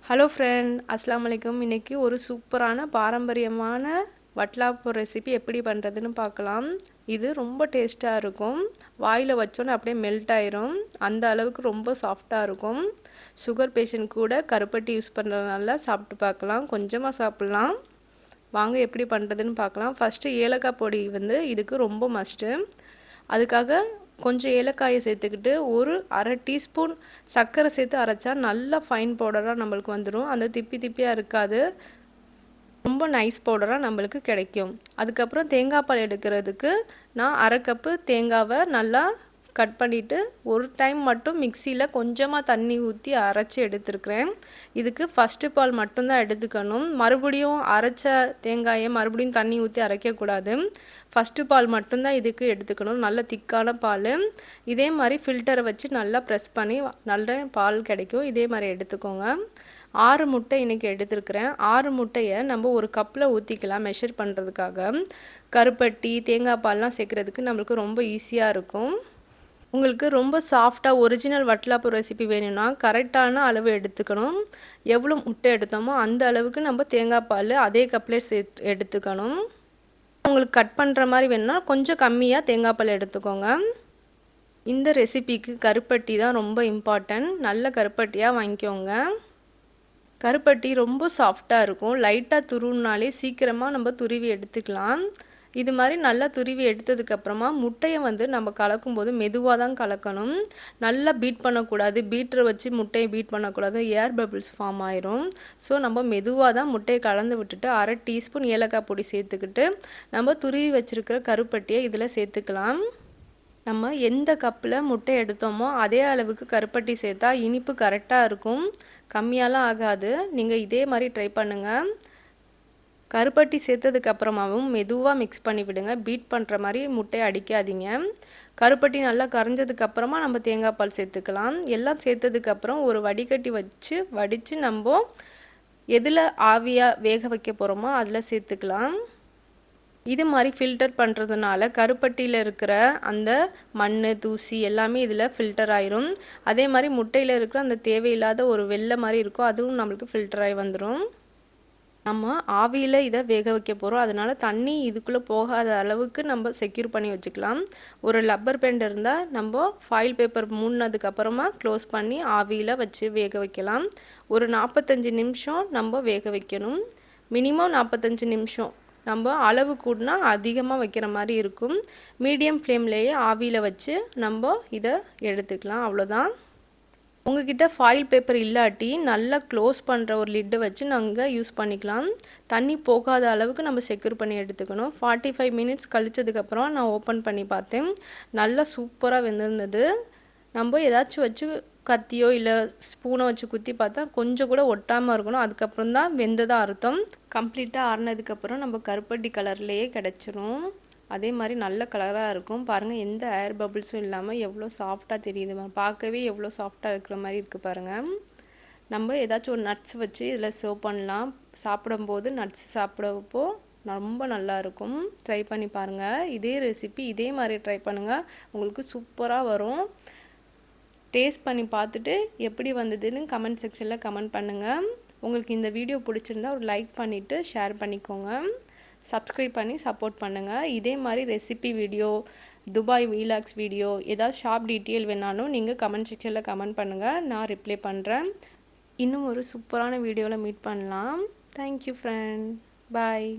Hello friend, அஸ்ஸலாமு அலைக்கும். இன்றைக்கி ஒரு சூப்பரான பாரம்பரியமான வட்டலாப்பம் ரெசிபி எப்படி பண்ணுறதுன்னு பார்க்கலாம். இது ரொம்ப டேஸ்ட்டாக இருக்கும். வாயில் வச்சோன்னே அப்படியே மெல்ட் ஆயிரும். அந்த அளவுக்கு ரொம்ப சாஃப்டாக இருக்கும். சுகர் பேஷண்ட் கூட கருப்பட்டி யூஸ் பண்ணுறதுனால சாப்பிட்டு பார்க்கலாம். கொஞ்சமாக சாப்பிட்லாம். வாங்க எப்படி பண்ணுறதுன்னு பார்க்கலாம். ஃபஸ்ட்டு ஏலக்காய் பொடி இதுக்கு ரொம்ப மஸ்ட்டு. அதுக்காக கொஞ்சம் ஏலக்காயை சேர்த்துக்கிட்டு ஒரு அரை டீஸ்பூன் சர்க்கரை சேர்த்து அரைச்சா நல்லா ஃபைன் பவுடராக நம்மளுக்கு வந்துடும். அந்த திப்பியாக இருக்காது, ரொம்ப நைஸ் பவுடராக நம்மளுக்கு கிடைக்கும். அதுக்கப்புறம் தேங்காய் பால் எடுக்கிறதுக்கு நான் அரை கப்பு தேங்காவை நல்லா கட் பண்ணிவிட்டு ஒரு டைம் மட்டும் மிக்சியில் கொஞ்சமாக தண்ணி ஊற்றி அரைச்சி எடுத்துருக்கிறேன். இதுக்கு ஃபஸ்ட்டு பால் மட்டும்தான் எடுத்துக்கணும். மறுபடியும் அரைச்ச தேங்காயை மறுபடியும் தண்ணி ஊற்றி அரைக்கக்கூடாது. ஃபஸ்ட்டு பால் மட்டும்தான் இதுக்கு எடுத்துக்கணும். நல்ல திக்கான பால். இதே மாதிரி ஃபில்டரை வச்சு நல்லா ப்ரெஸ் பண்ணி நல்ல பால் கிடைக்கும். இதே மாதிரி எடுத்துக்கோங்க. 6 முட்டை இன்றைக்கி எடுத்துருக்கிறேன். 6 முட்டையை நம்ம ஒரு கப்பில் ஊற்றிக்கலாம் மெஷர் பண்ணுறதுக்காக. கருப்பட்டி தேங்காய் பால்லாம் சேர்க்குறதுக்கு நம்மளுக்கு ரொம்ப ஈஸியாக இருக்கும். உங்களுக்கு ரொம்ப சாஃப்டாக ஒரிஜினல் வட்டலாப்பம் ரெசிபி வேணும்னா கரெக்டான அளவு எடுத்துக்கணும். எவ்வளோ முட்டை எடுத்தோமோ அந்த அளவுக்கு நம்ம தேங்காய் பால் அதே கப்லேயே எடுத்துக்கணும். உங்களுக்கு கட் பண்ணுற மாதிரி வேணும்னா கொஞ்சம் கம்மியாக தேங்காய் பால் எடுத்துக்கோங்க. இந்த ரெசிபிக்கு கருப்பட்டி தான் ரொம்ப இம்பார்ட்டன்ட். நல்ல கருப்பட்டியாக வாங்கிக்கோங்க. கருப்பட்டி ரொம்ப சாஃப்டாக இருக்கும். லைட்டாக துருவினாலே சீக்கிரமாக நம்ம துருவி எடுத்துக்கலாம். இது மாதிரி நல்லா துருவி எடுத்ததுக்கப்புறமா முட்டையை நம்ம கலக்கும்போது மெதுவாக தான் கலக்கணும். நல்லா பீட் பண்ணக்கூடாது. பீட்டரை வச்சு முட்டையை பீட் பண்ணக்கூடாது, ஏர் பபிள்ஸ் ஃபார்ம் ஆயிரும். ஸோ நம்ம மெதுவாக தான் முட்டையை கலந்து விட்டுட்டு அரை டீஸ்பூன் ஏலக்காய் பொடி சேர்த்துக்கிட்டு நம்ம துருவி வச்சுருக்கிற கருப்பட்டியை இதில் சேர்த்துக்கலாம். நம்ம எந்த கப்பில் முட்டை எடுத்தோமோ அதே அளவுக்கு கருப்பட்டி சேர்த்தா இனிப்பு கரெக்டாக இருக்கும், கம்மியாலாம் ஆகாது. நீங்கள் இதே மாதிரி ட்ரை பண்ணுங்கள். கருப்பட்டி சேர்த்ததுக்கப்புறமாவும் மெதுவாக மிக்ஸ் பண்ணி விடுங்க. பீட் பண்ணுற மாதிரி முட்டையை அடிக்காதீங்க. கருப்பட்டி நல்லா கரைஞ்சதுக்கப்புறமா நம்ம தேங்காய் பால் சேர்த்துக்கலாம். எல்லாம் சேர்த்ததுக்கப்புறம் ஒரு வடிகட்டி வச்சு வடித்து நம்ம எதில் ஆவியாக வேக வைக்க போகிறோமோ அதில் சேர்த்துக்கலாம். இது மாதிரி ஃபில்டர் பண்ணுறதுனால கருப்பட்டியில் இருக்கிற அந்த மண் தூசி எல்லாமே இதில் ஃபில்டர் ஆயிரும். அதே மாதிரி முட்டையில் இருக்கிற அந்த தேவையில்லாத ஒரு வெள்ளை மாதிரி இருக்கும், அதுவும் நம்மளுக்கு ஃபில்டர் ஆகி வந்துடும். நம்ம ஆவியில் இதை வேக வைக்க போகிறோம். அதனால் தண்ணி இதுக்குள்ளே போகாத அளவுக்கு நம்ம செக்யூர் பண்ணி வச்சுக்கலாம். ஒரு லப்பர் பேண்ட் இருந்தால் நம்ம ஃபாயில் பேப்பர் மூடினதுக்கப்புறமா க்ளோஸ் பண்ணி ஆவியில் வச்சு வேக வைக்கலாம். ஒரு 45 நிமிஷம் நம்ம வேக வைக்கணும். மினிமம் 45 நிமிஷம். நம்ம அளவு கூடனா அதிகமாக வைக்கிற மாதிரி இருக்கும். மீடியம் ஃப்ளேம்லேயே ஆவியில் வச்சு நம்ம இதை எடுத்துக்கலாம். அவ்வளோதான். உங்ககிட்ட ஃபாயில் பேப்பர் இல்லாட்டி நல்லா க்ளோஸ் பண்ணுற ஒரு லிட்டை வச்சு நாங்கள் யூஸ் பண்ணிக்கலாம். தண்ணி போகாத அளவுக்கு நம்ம செக்யூர் பண்ணி எடுத்துக்கணும். 45 மினிட்ஸ் கழிச்சதுக்கப்புறம் நான் ஓப்பன் பண்ணி பார்த்தேன். நல்லா சூப்பராக வெந்திருந்தது. நம்ம ஏதாச்சும் வச்சு கத்தியோ இல்லை ஸ்பூனை வச்சு குத்தி பார்த்தா கொஞ்சம் கூட ஒட்டாமல் இருக்கணும். அதுக்கப்புறம் தான் வெந்ததாக அர்த்தம். கம்ப்ளீட்டாக ஆறினதுக்கப்புறம் நம்ம கருப்பட்டி கலர்லேயே கிடச்சிரும். அதே மாதிரி நல்ல கலராக இருக்கும். பாருங்கள், எந்த ஏர் பபிள்ஸும் இல்லாமல் எவ்வளோ சாஃப்டாக தெரியுது. பார்க்கவே எவ்வளோ சாஃப்டாக இருக்கிற மாதிரி இருக்குது பாருங்கள். நம்ம ஏதாச்சும் ஒரு நட்ஸ் வச்சு இதில் சர்வ் பண்ணலாம். சாப்பிடும்போது நட்ஸ் சாப்பிடப்போ ரொம்ப நல்லாயிருக்கும். ட்ரை பண்ணி பாருங்கள். இதே ரெசிபி இதே மாதிரி ட்ரை பண்ணுங்கள். உங்களுக்கு சூப்பராக வரும். டேஸ்ட் பண்ணி பார்த்துட்டு எப்படி வந்ததுன்னு கமெண்ட் செக்ஷனில் கமெண்ட் பண்ணுங்கள். உங்களுக்கு இந்த வீடியோ பிடிச்சிருந்தா ஒரு லைக் பண்ணிவிட்டு ஷேர் பண்ணிக்கோங்க. சப்ஸ்கிரைப் பண்ணி சப்போர்ட் பண்ணுங்கள். இதே மாதிரி ரெசிபி வீடியோ, துபாய் வீலாக்ஸ் வீடியோ, ஏதாவது ஷாப் டீட்டெயில் வேணாலும் நீங்கள் கமெண்ட் செக்ஷனில் கமெண்ட் பண்ணுங்கள். நான் ரிப்ளை பண்ணுறேன். இன்னும் ஒரு சூப்பரான வீடியோவில் மீட் பண்ணலாம். Thank you friend. பாய்.